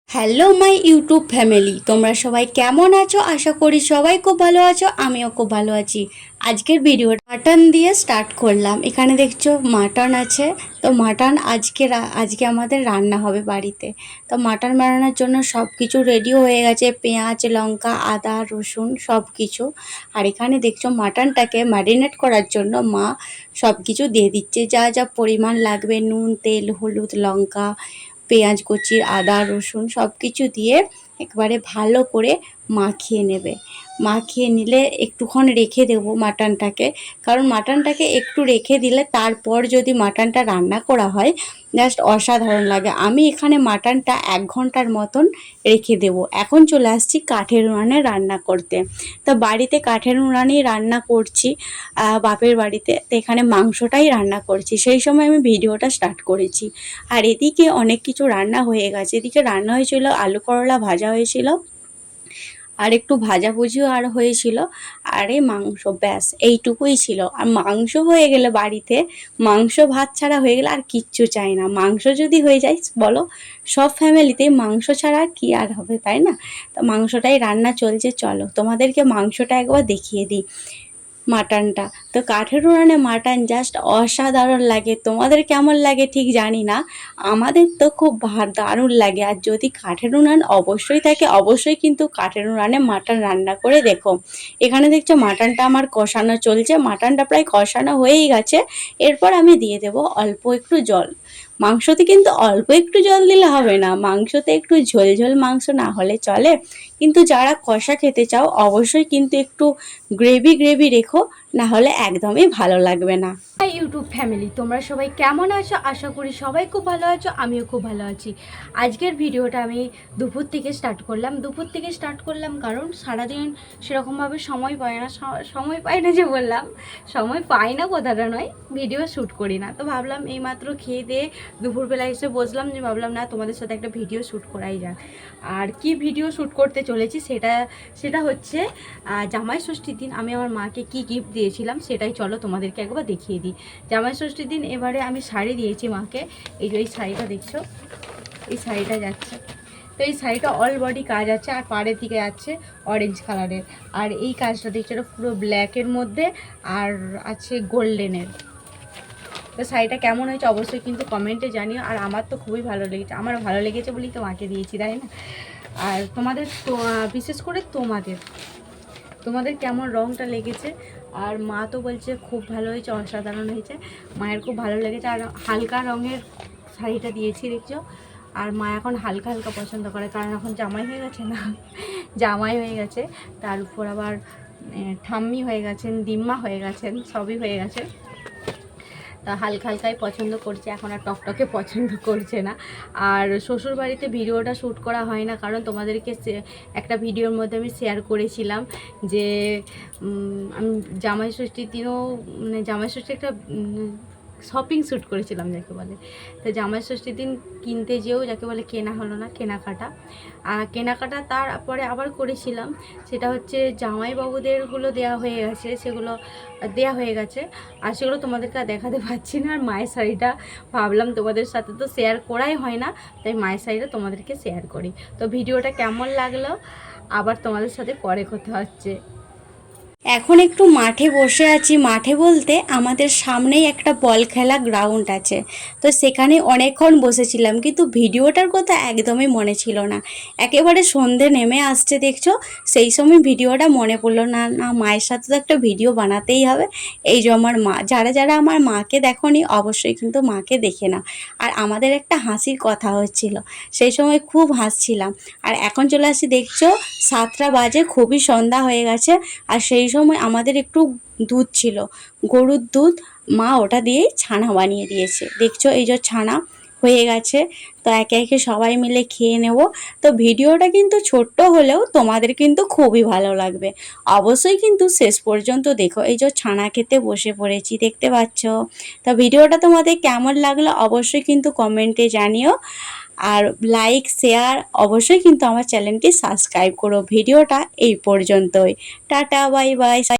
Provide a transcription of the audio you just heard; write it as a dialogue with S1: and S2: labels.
S1: Hello my YouTube family, তোমরা সবাই কেমন আছো? আশা করি সবাই খুব ভালো আছো, আমিও খুব ভালো আছি। আজকের ভিডিও মাটন দিয়ে স্টার্ট করলাম। এখানে দেখছো মাটন আছে, তো মাটন আজকে আমাদের রান্না হবে বাড়িতে। তো মাটন বানানোর জন্য সব কিছু রেডি হয়ে গেছে, পেঁয়াজ, লঙ্কা, আদা, রসুন সব কিছু। আর এখানে দেখছো মাটনটাকে ম্যারিনেট করার জন্য মা সব কিছু দিয়ে দিচ্ছে, যা যা পরিমাণ লাগবে, নুন, তেল, হলুদ, লঙ্কা, পেঁয়াজ কুচি, আদা, রসুন সব কিছু দিয়ে একবারে ভালো করে মাখিয়ে নেবে। মাখিয়ে নিলে একটুক্ষণ রেখে দেবো মাটনটাকে, কারণ মাটনটাকে একটু রেখে দিলে তারপর যদি মাটনটা রান্না করা হয় জাস্ট অসাধারণ লাগে। আমি এখানে মাটনটা 1 ঘন্টার মতন রেখে দেবো। এখন চলে আসছি কাঠের উনানে রান্না করতে। তো বাড়িতে কাঠের উনানেই রান্না করছি, বাপের বাড়িতে। তো এখানে মাংসটাই রান্না করছি, সেই সময় আমি ভিডিওটা স্টার্ট করেছি। আর এদিকে অনেক কিছু রান্না হয়ে গেছে। এদিকে রান্না হয়েছিল আলু করলা ভাজা হয়েছিল, আর একটু ভাজাভুজিও আর হয়েছিল, আর এই মাংস, ব্যাস এইটুকুই ছিল। আর মাংস হয়ে গেলে বাড়িতে মাংস ভাত ছাড়া হয়ে গেলে আর কিচ্ছু চাই না। মাংস যদি হয়ে যায় বলো, সব ফ্যামিলিতেই মাংস ছাড়া আর কি আর হবে, তাই না? তো মাংসটাই রান্না চলছে। চলো তোমাদেরকে মাংসটা একবার দেখিয়ে দিই, মাটনটা। তো কাঠের উনানে মাটন জাস্ট অসাধারণ লাগে। তোমাদের কেমন লাগে ঠিক জানি না, আমাদের তো খুব দারুণ লাগে। আর যদি কাঠের উনান অবশ্যই থাকে, অবশ্যই কিন্তু কাঠের উনানে মাটন রান্না করে দেখো। এখানে দেখছো মাটনটা আমার কষানো চলছে, মাটনটা প্রায় কষানো হয়েই গেছে। এরপর আমি দিয়ে দেব অল্প একটু জল। মাংসতে কিন্তু অল্প একটু জল দিলে হবে না, মাংসতে একটু ঝোল ঝোল মাংস না হলে চলে, কিন্তু যারা কষা খেতে চাও অবশ্যই কিন্তু একটু গ্রেভি গ্রেভি রেখো, না হলে একদমই ভালো লাগবে না। হাই ইউটিউব ফ্যামিলি, তোমরা সবাই কেমন আছো? আশা করি সবাই খুব ভালো আছো, আমিও খুব ভালো আছি। আজকের ভিডিওটা আমি দুপুর থেকে স্টার্ট করলাম কারণ সারাদিন সেরকমভাবে সময় পাই না। সময় পাই না যে বললাম, সময় পাই না কথাটা নয়, ভিডিও শ্যুট করি না। তো ভাবলাম এইমাত্র খেয়ে দিয়ে দুপুরবেলা এসে বসলাম, যে ভাবলাম না তোমাদের সাথে একটা ভিডিও শ্যুট করাই যাক। আর কি ভিডিও শ্যুট করতে চলেছি সেটা হচ্ছে জামাই ষষ্ঠীর দিন আমি আমার মাকে কি গিফট দিয়েছিলাম, সেটাই চলো তোমাদেরকে একবার দেখিয়ে দিই। জামাই ষষ্ঠীর দিন এবারে আমি শাড়ি দিয়েছি মাকে। এই যে এই শাড়িটা দেখছো, এই শাড়িটা যাচ্ছে। তো এই শাড়িটা অল বডি কাজ আছে, আর পাড়ের দিকে আছে অরেঞ্জ কালারের। আর এই কাজটা দেখছো, এটা পুরো ব্ল্যাকের মধ্যে আর আছে গোল্ডেনের। তো শাড়িটা কেমন হয়েছে অবশ্যই কিন্তু কমেন্টে জানিও। আর আমার তো খুবই ভালো লেগেছে, আমার ভালো লেগেছে বলেই তো মাকে দিয়েছি, তাই না? আর তোমাদের তো বিশেষ করে তোমাদের কেমন রঙটা লেগেছে? আর মা তো বলছে খুব ভালো হয়েছে, অসাধারণ হয়েছে, মায়ের খুব ভালো লেগেছে। আর হালকা রঙের শাড়িটা দিয়েছি দেখছো। আর মা এখন হালকা হালকা পছন্দ করে, কারণ এখন জামাই হয়ে গেছে না, জামাই হয়ে গেছে, তার উপর আবার ঠাম্মি হয়ে গেছেন, দিম্মা হয়ে গেছেন, সবই হয়ে গেছে। তা হালকা হালকাই পছন্দ করছে, এখন আর টকটকে পছন্দ করছে না। আর শ্বশুর বাড়িতে ভিডিওটা শ্যুট করা হয় না, কারণ তোমাদেরকে একটা ভিডিওর মধ্যে আমি শেয়ার করেছিলাম যে আমি জামাই ষষ্ঠীর দিনও, মানে জামাই ষষ্ঠী একটা শপিং শ্যুট করেছিলাম যাকে বলে। তো জামাই ষষ্ঠীর দিন কিনতে যেও যাকে বলে কেনা হলো না, কেনাকাটা তারপরে আবার করেছিলাম। সেটা হচ্ছে জামাইবাবুদেরগুলো দেওয়া হয়ে গেছে, সেগুলো দেওয়া হয়ে গেছে। আর সেগুলো তোমাদেরকে আর দেখাতে পারছি না। আর মায়ের শাড়িটা ভাবলাম তোমাদের সাথে তো শেয়ার করাই হয় না, তাই মায়ের শাড়িটা তোমাদেরকে শেয়ার করি। তো ভিডিওটা কেমন লাগলো আবার তোমাদের সাথে পরে কথা হচ্ছে। এখন একটু মাঠে বসে আছি, মাঠে বলতে আমাদের সামনেই একটা বল খেলা গ্রাউন্ড আছে। তো সেখানে অনেকক্ষণ বসেছিলাম, কিন্তু ভিডিওটার কথা একদমই মনে ছিল না। একেবারে সন্ধে নেমে আসছে দেখছো, সেই সময় ভিডিওটা মনে পড়লো না, মায়ের সাথে তো একটা ভিডিও বানাতেই হবে। এই যে আমার মা, যারা যারা আমার মাকে দেখোনি অবশ্যই কিন্তু মাকে দেখে নাও। আর আমাদের একটা হাসির কথা হচ্ছিল, সেই সময় খুব হাসছিলাম। আর এখন চলে আসছি দেখছো 7টা বাজে, খুবই সন্ধ্যা হয়ে গেছে। আর সেই সময় আমাদের একটু দুধ ছিল, গরুর দুধ, মা ওটা দিয়েই ছানা বানিয়ে দিয়েছে দেখছো। এই যে ছানা হয়ে গেছে, তো একে একে সবাই মিলে খেয়ে নেব। তো ভিডিওটা কিন্তু ছোট্ট হলেও তোমাদের কিন্তু খুবই ভালো লাগবে, অবশ্যই কিন্তু শেষ পর্যন্ত দেখো। এই যে ছানা খেতে বসে পড়েছি দেখতে পাচ্ছ। তো ভিডিওটা তোমাদের কেমন লাগলো অবশ্যই কিন্তু কমেন্টে জানিও। আর লাইক শেয়ার অবশ্যই কিন্তু আমার চ্যানেলটি সাবস্ক্রাইব করো। ভিডিওটা এই পর্যন্তই, টাটা বাই বাই।